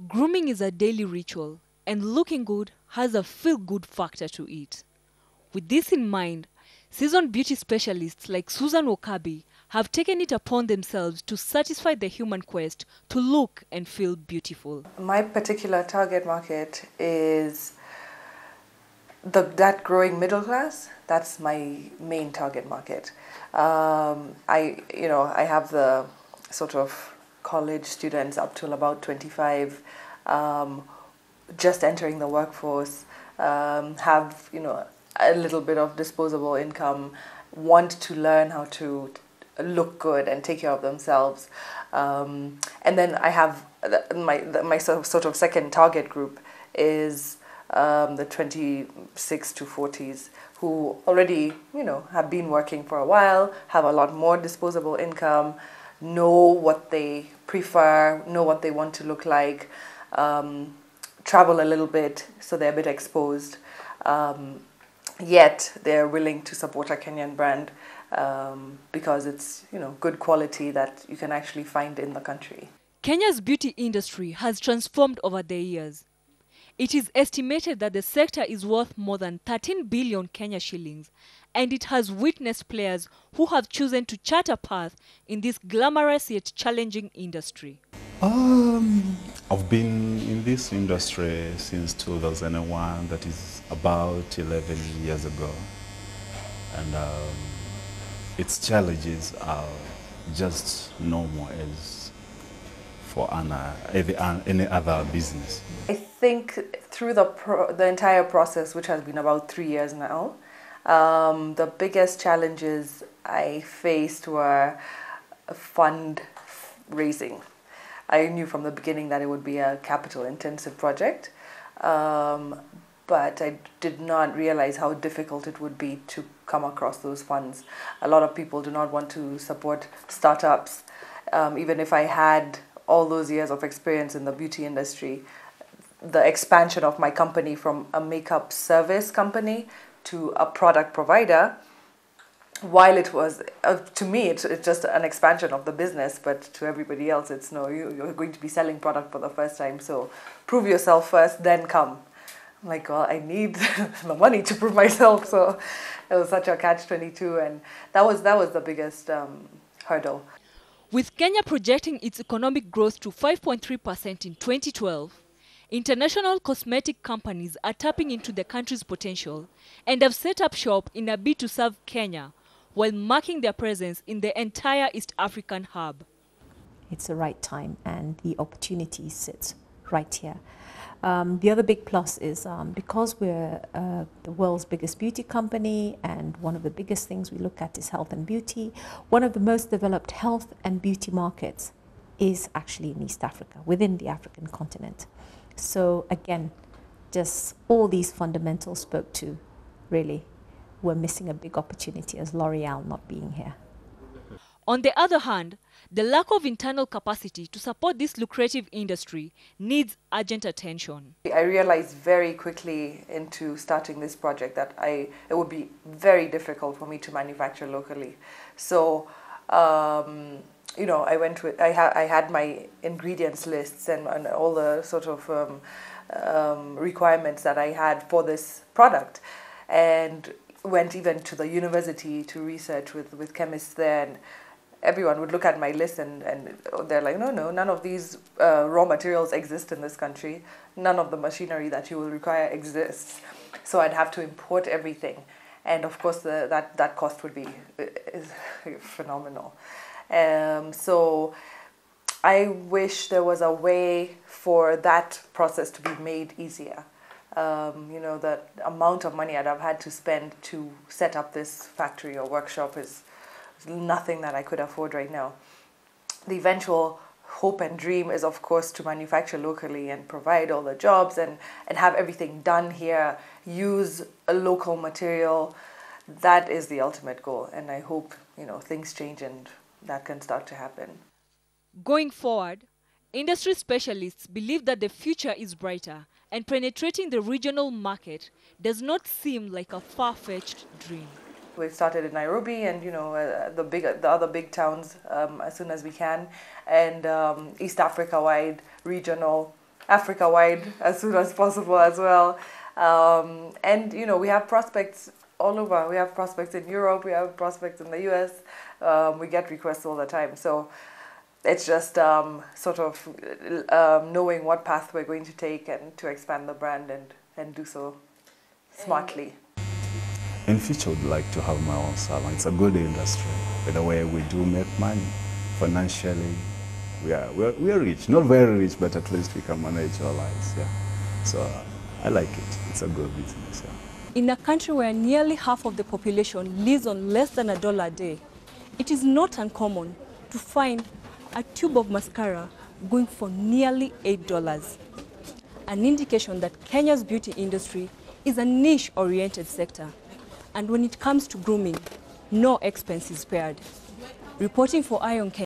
Grooming is a daily ritual, and looking good has a feel-good factor to it. With this in mind, seasoned beauty specialists like Susan WOKABI have taken it upon themselves to satisfy the human quest to look and feel beautiful. My particular target market is that growing middle class. That's my main target market. I have the sort of college students up till about 25, just entering the workforce, have a little bit of disposable income, want to learn how to look good and take care of themselves, and then I have my sort of second target group is the 26 to 40s who already have been working for a while, have a lot more disposable income, know what they prefer, know what they want to look like, travel a little bit, so they're a bit exposed. Yet they're willing to support a Kenyan brand because it's good quality that you can actually find in the country. Kenya's beauty industry has transformed over the years. It is estimated that the sector is worth more than 13 billion Kenya shillings, and it has witnessed players who have chosen to chart a path in this glamorous yet challenging industry. I've been in this industry since 2001, that is about 11 years ago. And its challenges are just normal as for any other business. I think through the entire process, which has been about 3 years now, the biggest challenges I faced were fund raising. I knew from the beginning that it would be a capital-intensive project, but I did not realize how difficult it would be to come across those funds. A lot of people do not want to support startups. Even if I had all those years of experience in the beauty industry, the expansion of my company from a makeup service company to a product provider, while it was, to me, it's just an expansion of the business, but to everybody else, it's no, you're going to be selling product for the first time, so prove yourself first, then come. I'm like, well, I need the money to prove myself, so it was such a catch-22, and that was the biggest hurdle. With Kenya projecting its economic growth to 5.3% in 2012, international cosmetic companies are tapping into the country's potential and have set up shop in a bid to serve Kenya, while marking their presence in the entire East African hub. It's the right time and the opportunity sits right here. The other big plus is because we're the world's biggest beauty company, and one of the biggest things we look at is health and beauty, one of the most developed health and beauty markets is actually in East Africa, within the African continent. So again, just all these fundamentals spoke to really we're missing a big opportunity as L'Oreal not being here. On the other hand, the lack of internal capacity to support this lucrative industry needs urgent attention. I realized very quickly into starting this project that it would be very difficult for me to manufacture locally. So, I had my ingredients lists and all the sort of requirements that I had for this product, and went even to the university to research with chemists there, and everyone would look at my list and they're like, no, none of these raw materials exist in this country. None of the machinery that you will require exists. So I'd have to import everything. And of course, that cost would be phenomenal. So I wish there was a way for that process to be made easier. The amount of money I'd have had to spend to set up this factory or workshop is nothing that I could afford right now. The eventual hope and dream is, of course, to manufacture locally and provide all the jobs and have everything done here, use a local material. That is the ultimate goal, and I hope things change and that can start to happen. Going forward, industry specialists believe that the future is brighter, and penetrating the regional market does not seem like a far-fetched dream. We started in Nairobi and the other big towns as soon as we can, and East Africa-wide, regional, Africa-wide as soon as possible as well. And, you know, we have prospects all over. We have prospects in Europe, we have prospects in the US. We get requests all the time. So it's just sort of knowing what path we're going to take and to expand the brand and do so smartly. In future, I would like to have my own salon. It's a good industry. By the way, we do make money financially. We are rich, not very rich, but at least we can manage our lives. Yeah. So I like it. It's a good business. Yeah. In a country where nearly half of the population lives on less than $1 a day, it is not uncommon to find a tube of mascara going for nearly $8. An indication that Kenya's beauty industry is a niche-oriented sector. And when it comes to grooming, no expense is spared. Reporting for ITHAU Kenya.